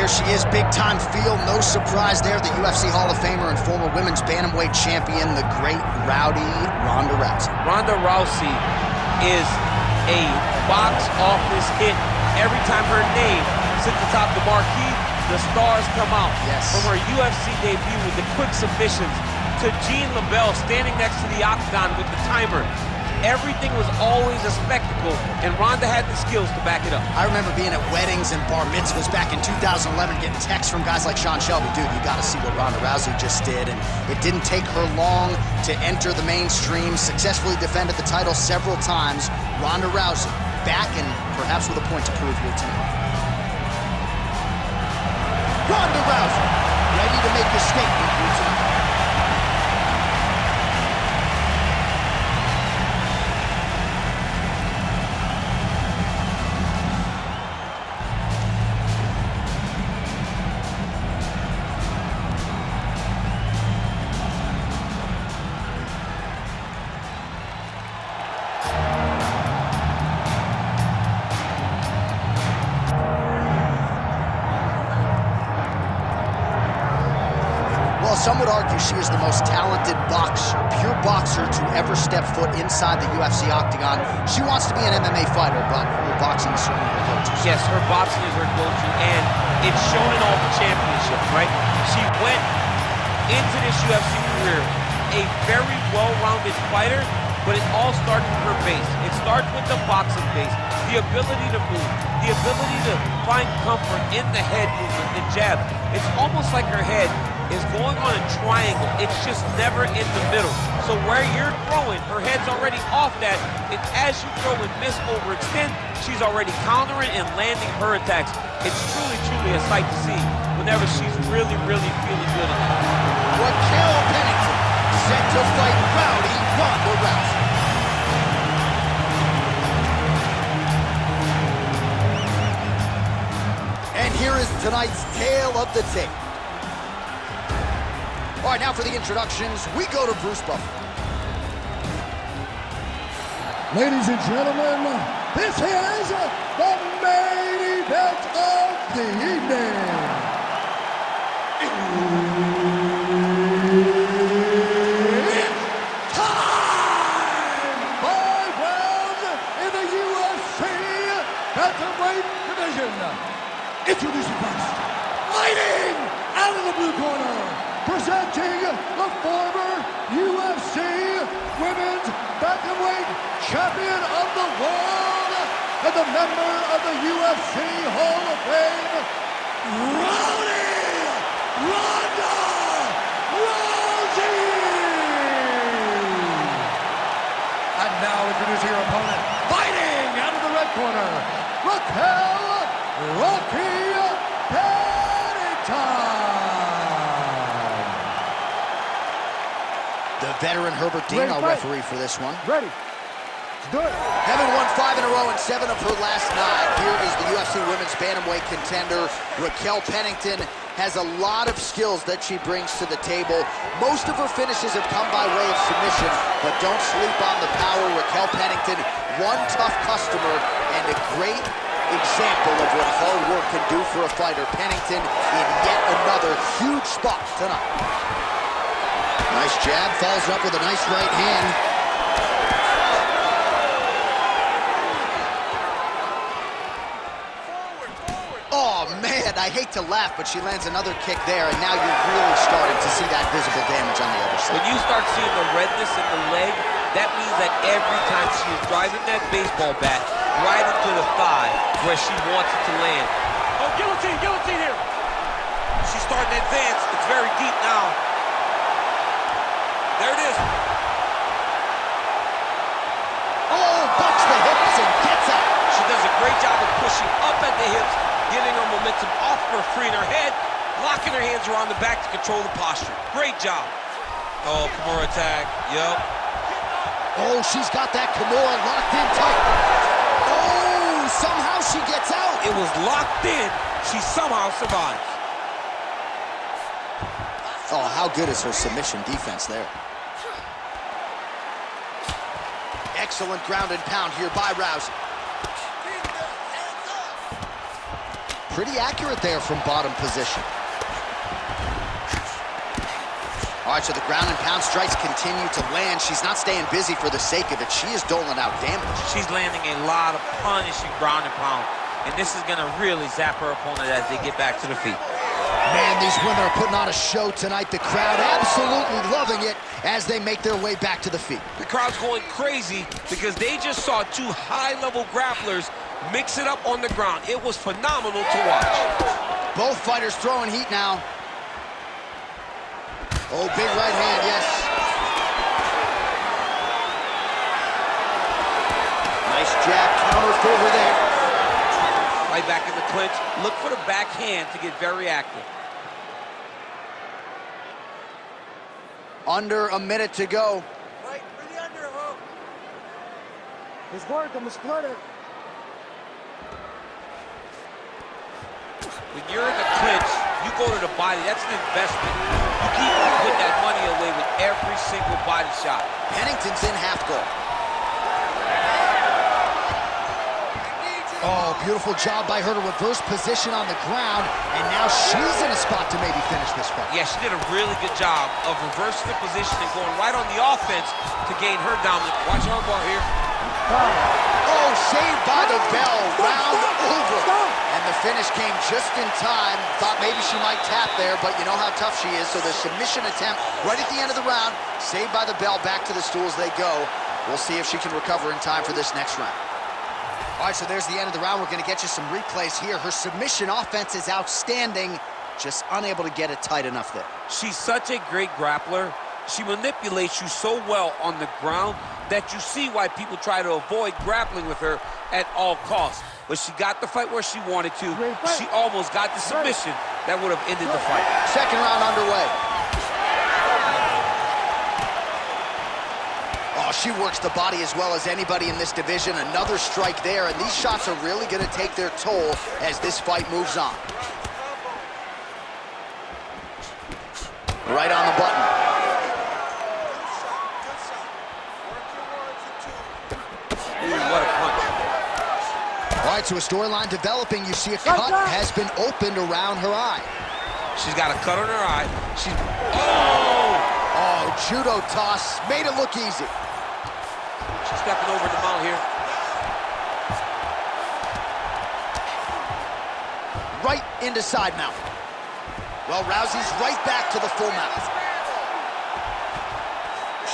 here she is, big-time feel. No surprise there, the UFC Hall of Famer and former women's bantamweight champion, the great rowdy Ronda Rousey. Ronda Rousey is a box office hit. Every time her name sits atop the marquee, the stars come out. Yes. From her UFC debut with the quick submissions to Jean LaBelle standing next to the octagon with the timer. Everything was always a spectacle, and Ronda had the skills to back it up. I remember being at weddings and bar mitzvahs back in 2011, getting texts from guys like Sean Shelby, dude, you gotta see what Ronda Rousey just did, and it didn't take her long to enter the mainstream, successfully defended the title several times. Ronda Rousey, back and perhaps with a point to prove here tonight. Ronda Rousey, ready to make a statement here tonight. Some would argue she is the most talented boxer, pure boxer to ever step foot inside the UFC octagon. She wants to be an MMA fighter, but her boxing is certainly her go-to. Yes, her boxing is her go-to, and it's shown in all the championships, right? She went into this UFC career a very well-rounded fighter, but it all starts with her base. It starts with the boxing base, the ability to move, the ability to find comfort in the head movement, the jab. It's almost like her head is going on a triangle. It's just never in the middle. So where you're throwing, her head's already off that, and as you throw and miss overextend, she's already countering and landing her attacks. It's truly, truly a sight to see whenever she's really, really feeling good on it. Raquel Pennington, set to fight rowdy Ronda Rousey. And here is tonight's tale of the tape. All right, now for the introductions, we go to Bruce Buffer. Ladies and gentlemen, this is the main event of the evening. It's time! 5 rounds in the UFC bantamweight division. Introducing first, fighting out of the blue corner, presenting the former UFC Women's Bantamweight Champion of the World and the member of the UFC Hall of Fame, Ronda Rousey! And now introducing her opponent, fighting out of the red corner, Raquel Rocky Pennington! The veteran Herbert Dean, our referee for this one. Ready. Let's do it. Having won 5 in a row and 7 of her last 9, here is the UFC Women's Bantamweight contender. Raquel Pennington has a lot of skills that she brings to the table. Most of her finishes have come by way of submission, but don't sleep on the power. Raquel Pennington, one tough customer and a great example of what hard work can do for a fighter. Pennington in yet another huge spot tonight. Nice jab, follows up with a nice right hand. Oh man, I hate to laugh, but she lands another kick there, and now you're really starting to see that visible damage on the other side. When you start seeing the redness in the leg, that means that every time she is driving that baseball bat right into the thigh where she wants it to land. Oh, guillotine here. She's starting to advance. It's very deep now. There it is. Oh, bucks the hips and gets out. She does a great job of pushing up at the hips, getting her momentum off her, freeing her head, locking her hands around the back to control the posture. Great job. Oh, Kimura attack. Yup. Oh, she's got that Kimura locked in tight. Oh, somehow she gets out. It was locked in. She somehow survives. Oh, how good is her submission defense there? Excellent ground and pound here by Rousey. pretty accurate there from bottom position. All right, so the ground and pound strikes continue to land. She's not staying busy for the sake of it. She is doling out damage. She's landing a lot of punishing ground and pound, and this is gonna really zap her opponent as they get back to the feet. Man, these women are putting on a show tonight. The crowd absolutely loving it as they make their way back to the feet. The crowd's going crazy because they just saw two high-level grapplers mix it up on the ground. It was phenomenal to watch. Both fighters throwing heat now. Oh, big right hand, yes. Nice jab, counters over there. Right back in the clinch. Look for the backhand to get very active. Under a minute to go. Right, for the underhook. It's work, I'm gonna split it. When you're in the clinch, you go to the body. That's an investment. You keep putting that money away with every single body shot. Pennington's in half guard. Oh, beautiful job by her to reverse position on the ground, and now she's in a spot to maybe finish this fight. Yeah, she did a really good job of reversing the position and going right on the offense to gain her dominance. Watch her bar here. Oh, saved by the bell, round over. And the finish came just in time. Thought maybe she might tap there, but you know how tough she is, so the submission attempt right at the end of the round, saved by the bell, back to the stools they go. We'll see if she can recover in time for this next round. All right, so there's the end of the round. We're going to get you some replays here. Her submission offense is outstanding, just unable to get it tight enough there. She's such a great grappler. She manipulates you so well on the ground that you see why people try to avoid grappling with her at all costs. But she got the fight where she wanted to. She almost got the submission that would have ended the fight. Second round underway. Oh, she works the body as well as anybody in this division. Another strike there, and these shots are really going to take their toll as this fight moves on. Right on the button. Ooh, what a punch. All right, so a storyline developing. You see a cut has been opened around her eye. She's got a cut on her eye. She's... Oh, judo toss. Made it look easy. She's stepping over the mount here. Right into side mount. Well, Rousey's right back to the full mount.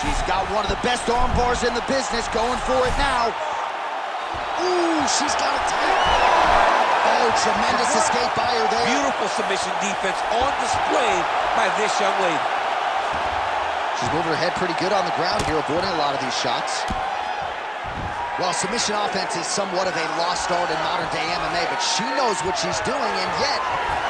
She's got one of the best arm bars in the business, going for it now. Ooh, she's got it tight. Oh, tremendous escape by her there. Beautiful submission defense on display by this young lady. She's moving her head pretty good on the ground here, avoiding a lot of these shots. Well, submission offense is somewhat of a lost art in modern-day MMA, but she knows what she's doing, and yet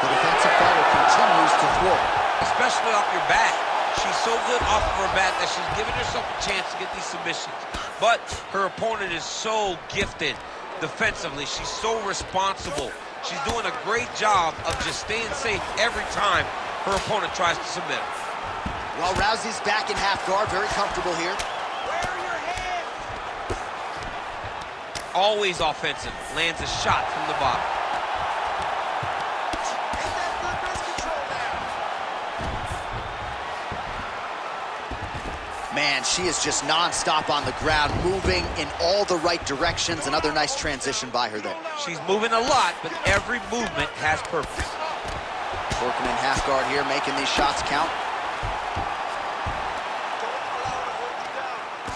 the defensive fighter continues to thwart. Especially off your back. She's so good off of her back that she's giving herself a chance to get these submissions. But her opponent is so gifted defensively. She's so responsible. She's doing a great job of just staying safe every time her opponent tries to submit her. Well, Rousey's back in half guard, very comfortable here. Always offensive, lands a shot from the bottom. Man, she is just non-stop on the ground, moving in all the right directions. Another nice transition by her there. She's moving a lot, but every movement has purpose. Working in half guard here, making these shots count.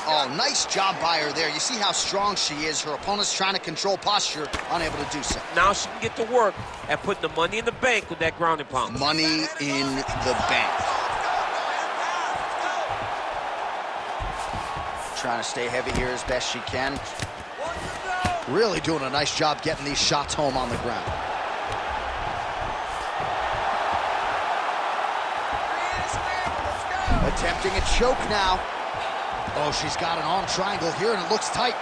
Oh, nice job by her there. You see how strong she is. Her opponent's trying to control posture, unable to do so. Now she can get to work and put the money in the bank with that ground and pound. Money in the bank. Trying to stay heavy here as best she can. Really doing a nice job getting these shots home on the ground. Attempting a choke now. Oh, she's got an arm triangle here, and it looks tight.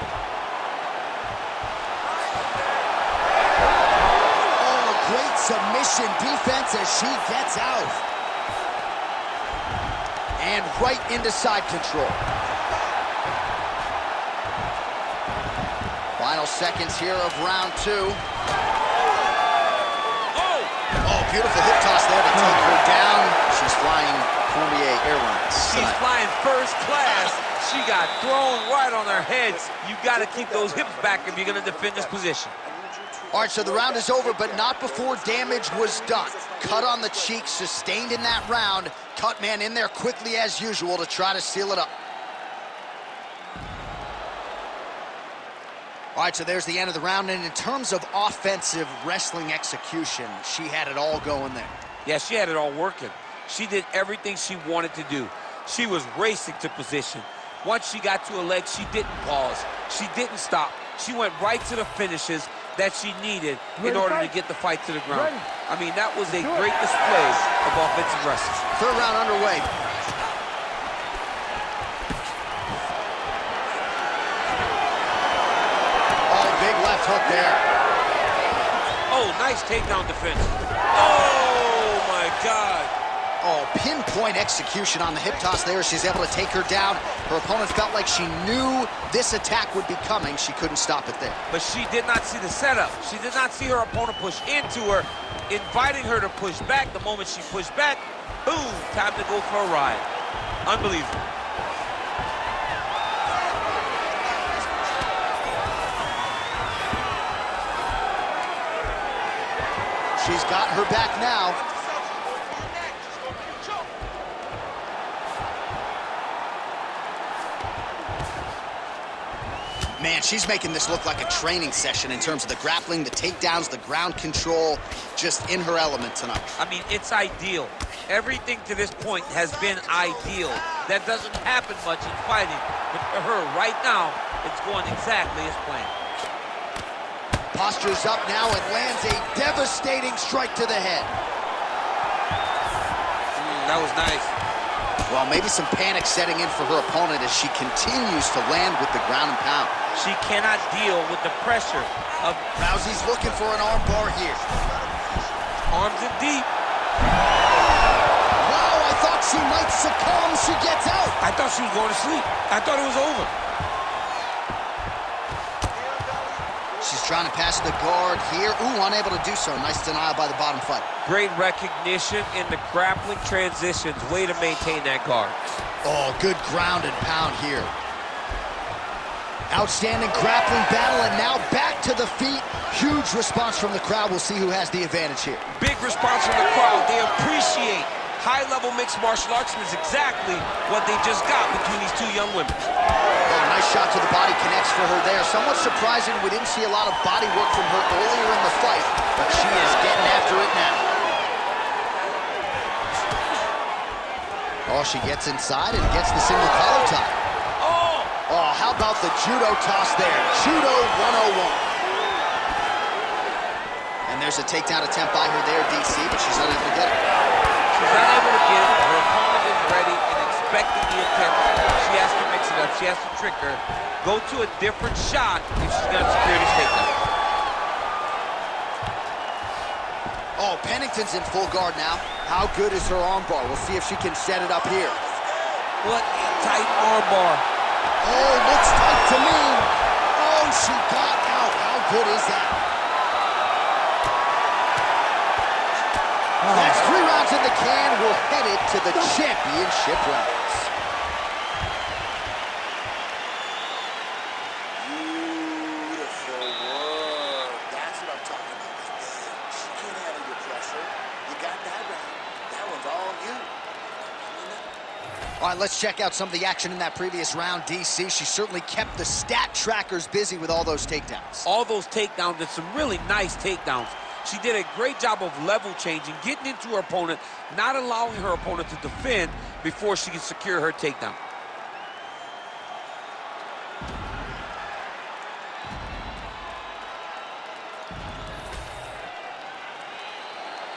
Oh, great submission defense as she gets out. And right into side control. Final seconds here of round two. beautiful hip toss there to take her down. She's flying Cormier Airlines. She's flying first class. She got thrown right on her heads. You got to keep those hips back if you're going to defend this position. All right, so the round is over, but not before damage was done. Cut on the cheek, sustained in that round. Cut man in there quickly as usual to try to seal it up. All right, so there's the end of the round, and in terms of offensive wrestling execution, she had it all going there. Yeah, she had it all working. She did everything she wanted to do. She was racing to position. Once she got to her leg, she didn't pause. She didn't stop. She went right to the finishes that she needed in order to get the fight to the ground. I mean, that was a great display of offensive wrestling. Third round underway. Oh, big left hook there. Oh, nice takedown defense. Oh, my God. Oh, pinpoint execution on the hip toss there. She's able to take her down. Her opponent felt like she knew this attack would be coming. She couldn't stop it there. But she did not see the setup. She did not see her opponent push into her, inviting her to push back. The moment she pushed back, boom, time to go for a ride. Unbelievable. She's got her back now. Man, she's making this look like a training session in terms of the grappling, the takedowns, the ground control, just in her element tonight. I mean, it's ideal. Everything to this point has been ideal. That doesn't happen much in fighting, but for her right now, it's going exactly as planned. Postures up now and lands a devastating strike to the head. That was nice. Well, maybe some panic setting in for her opponent as she continues to land with the ground and pound. She cannot deal with the pressure of... Rousey's looking for an arm bar here. Arms in deep. Wow, I thought she might succumb. She gets out. I thought she was going to sleep. I thought it was over. She's trying to pass the guard here. Ooh, unable to do so. Nice denial by the bottom fighter. Great recognition in the grappling transitions. Way to maintain that guard. Oh, good ground and pound here. Outstanding grappling battle, and now back to the feet. Huge response from the crowd. We'll see who has the advantage here. Big response from the crowd. They appreciate high-level mixed martial arts, and it's exactly what they just got between these two young women. Oh, nice shot to the body, connects for her there. Somewhat surprising, we didn't see a lot of body work from her earlier in the fight, but she is getting after it now. Oh, she gets inside and gets the single collar tie. Oh, how about the judo toss there? Judo 101. And there's a takedown attempt by her there, DC, but she's not able to get it. She's not able to get it. Her opponent is ready and expecting the attempt. She has to mix it up. She has to trick her. Go to a different shot if she's going to secure this takedown. Oh, Pennington's in full guard now. How good is her armbar? We'll see if she can set it up here. What a tight armbar. Oh, looks tight to me. Oh, she got out. How good is that? That's 3 rounds in the can. We're headed to the championship rounds. Beautiful work. That's what I'm talking about right there. She can't handle your pressure. You got that round. That one's all you. All right, let's check out some of the action in that previous round, DC. She certainly kept the stat trackers busy with all those takedowns. All those takedowns and some really nice takedowns. She did a great job of level changing, getting into her opponent, not allowing her opponent to defend before she can secure her takedown.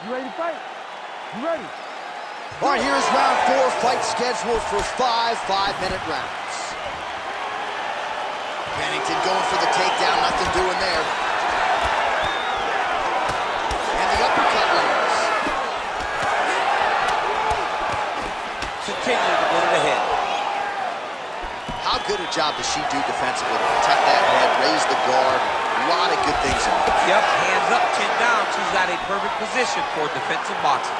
You ready to fight? You ready? All right, here's round 4, fight scheduled for 5 5-minute rounds. Pennington going for the takedown, nothing doing there. And the uppercut lands. Continue to go to the head. How good a job does she do defensively to protect that head, raise the guard? A lot of good things in there. Yep, hands up, chin down. She's got a perfect position for defensive boxing.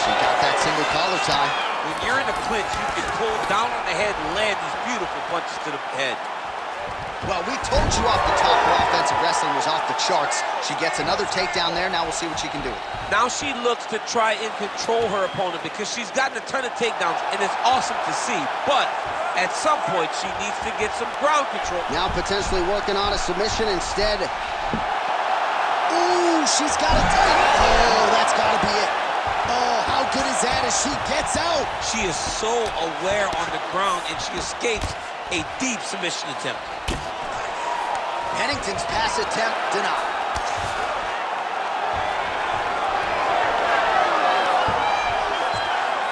She got that single collar tie. When you're in a clinch, you can pull down on the head and land these beautiful punches to the head. Well, we told you off the top her offensive wrestling was off the charts. She gets another takedown there. Now we'll see what she can do. Now she looks to try and control her opponent because she's gotten a ton of takedowns, and it's awesome to see. But at some point, she needs to get some ground control. Now potentially working on a submission instead. Ooh, she's got it tight. Oh, that's got to be it. Oh, how good is that as she gets out? She is so aware on the ground, and she escapes a deep submission attempt. Pennington's pass attempt denied.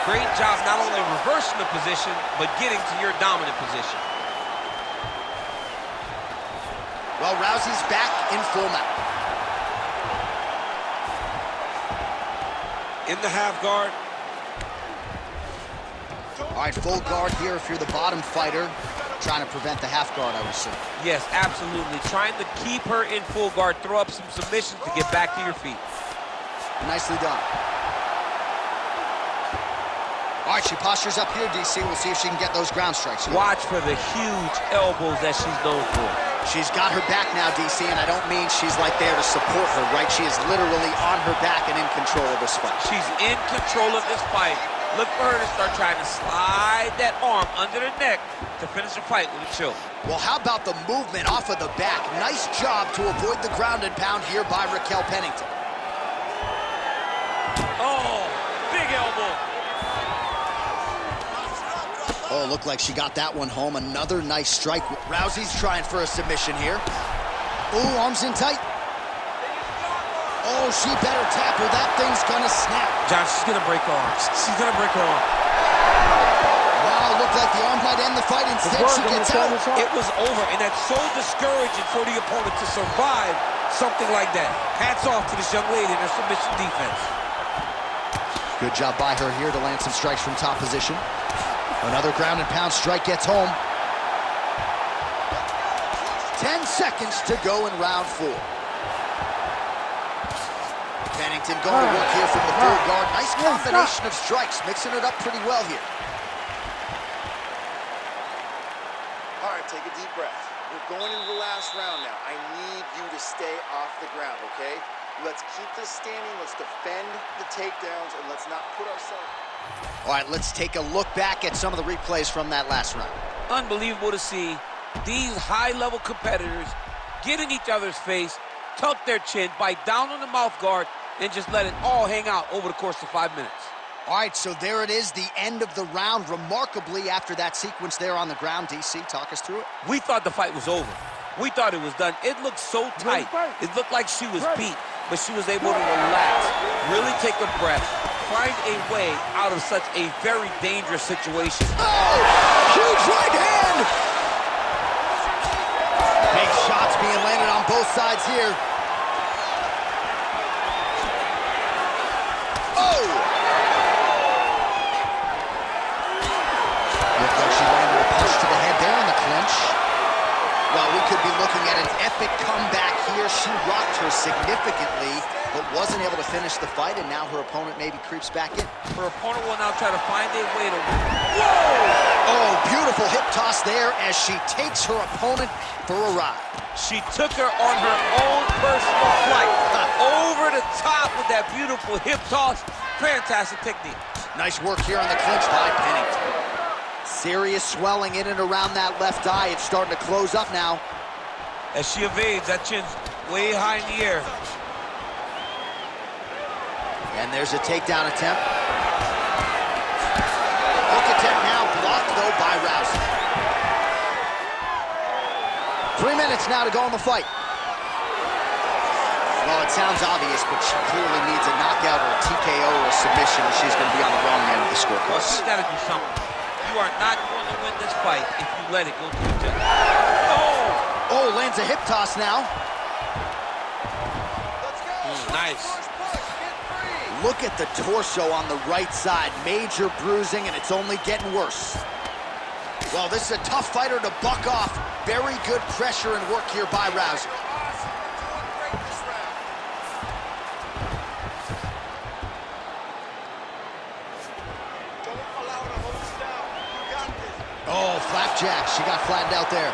Great job not only reversing the position, but getting to your dominant position. Well, Rousey's back in full mount. In the half guard. All right, full guard here if you're the bottom fighter. Trying to prevent the half guard, I would assume. Yes, absolutely. Trying to keep her in full guard, throw up some submissions to get back to your feet. Nicely done. All right, she postures up here, DC. We'll see if she can get those ground strikes. Watch for the huge elbows that she's known for. She's got her back now, DC, and I don't mean she's like there to support her, right? She is literally on her back and in control of this fight. She's in control of this fight. Look for her to start trying to slide that arm under the neck to finish the fight with a choke. Well, how about the movement off of the back? Nice job to avoid the ground and pound here by Raquel Pennington. Oh, big elbow. Oh, looked like she got that one home. Another nice strike. Rousey's trying for a submission here. Ooh, arms in tight. Oh, she better tap her. That thing's gonna snap. John, she's gonna break her arm. She's gonna break her arm. Wow, looked like the arm might end the fight. Instead, she gets out. It was over, and that's so discouraging for the opponent to survive something like that. Hats off to this young lady and her submission defense. Good job by her here to land some strikes from top position. Another ground and pound strike gets home. 10 seconds to go in round 4. Pennington going to work here from the full guard. Nice combination of strikes, mixing it up pretty well here. All right, take a deep breath. We're going into the last round now. I need you to stay off the ground, okay? Let's keep this standing. Let's defend the takedowns, and let's not put ourselves... All right, let's take a look back at some of the replays from that last round. Unbelievable to see these high-level competitors get in each other's face, tuck their chin, bite down on the mouth guard, and just let it all hang out over the course of 5 minutes. All right, so there it is, the end of the round. Remarkably, after that sequence there on the ground, DC, talk us through it. We thought the fight was over. We thought it was done. It looked so tight. It looked like she was beat, but she was able to relax, really take a breath, find a way out of such a very dangerous situation. Oh, huge right hand! Big shots being landed on both sides here. Oh! Looked like she landed a punch to the head there in the clinch. Well, we could be looking at an epic comeback here. She rocked her significantly, but wasn't able to finish the fight, and now her opponent maybe creeps back in. Her opponent will now try to find a way to... Whoa! Oh, beautiful hip toss there as she takes her opponent for a ride. She took her on her own personal flight. Over the top with that beautiful hip toss. Fantastic technique. Nice work here on the clinch by Pennington. Serious swelling in and around that left eye. It's starting to close up now. As she evades, that chin's way high in the air. And there's a takedown attempt. Hook attempt now, blocked though by Rousey. 3 minutes now to go in the fight. Well, it sounds obvious, but she clearly needs a knockout or a TKO or a submission, or she's going to be on the wrong end of the scorecard. Well, she's got to do something. You are not going to win this fight if you let it go through the... Oh, lands a hip toss now. Nice. Look at the torso on the right side. Major bruising, and it's only getting worse. Well, this is a tough fighter to buck off. Very good pressure and work here by Rousey. Oh, flapjack. She got flattened out there.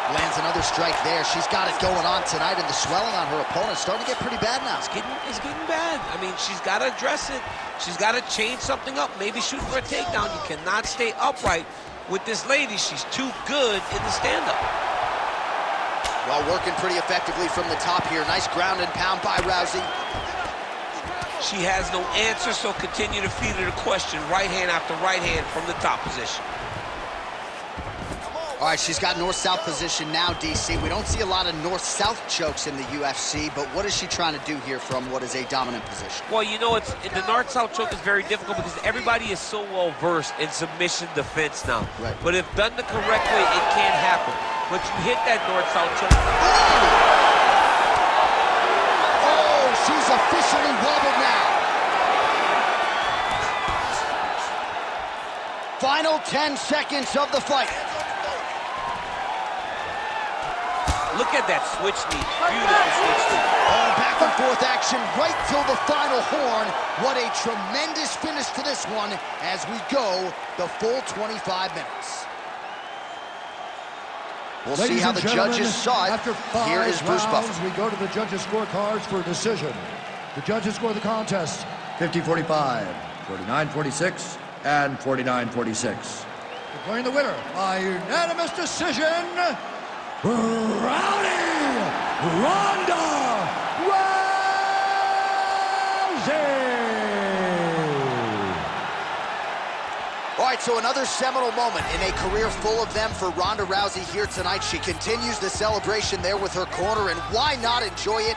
Lands another strike there. She's got it going on tonight, and the swelling on her opponent is starting to get pretty bad now. It's getting bad. I mean, she's got to address it. She's got to change something up. Maybe shoot for a takedown. You cannot stay upright with this lady. She's too good in the stand-up. Well, working pretty effectively from the top here. Nice ground and pound by Rousey. She has no answer, so continue to feed her the question. Right hand after right hand from the top position. All right, she's got north-south position now, DC. We don't see a lot of north-south chokes in the UFC, but what is she trying to do here from what is a dominant position? Well, you know, the north-south choke is very difficult because everybody is so well-versed in submission defense now. Right. But if done the correct way, it can't happen. But you hit that north-south choke. Oh, she's officially wobbled now. Final 10 seconds of the fight. Look at that switch knee. Beautiful switch knee. Oh, back and forth action right till the final horn. What a tremendous finish to this one as we go the full 25 minutes. We'll see how the judges saw it. After 5 Here is Bruce rounds, Buffer. we go to the judges' scorecards for a decision. The judges score the contest 50-45, 49-46, and 49-46. Declaring the winner by unanimous decision, Ronda Rousey! All right, so another seminal moment in a career full of them for Ronda Rousey here tonight. She continues the celebration there with her corner, and why not enjoy it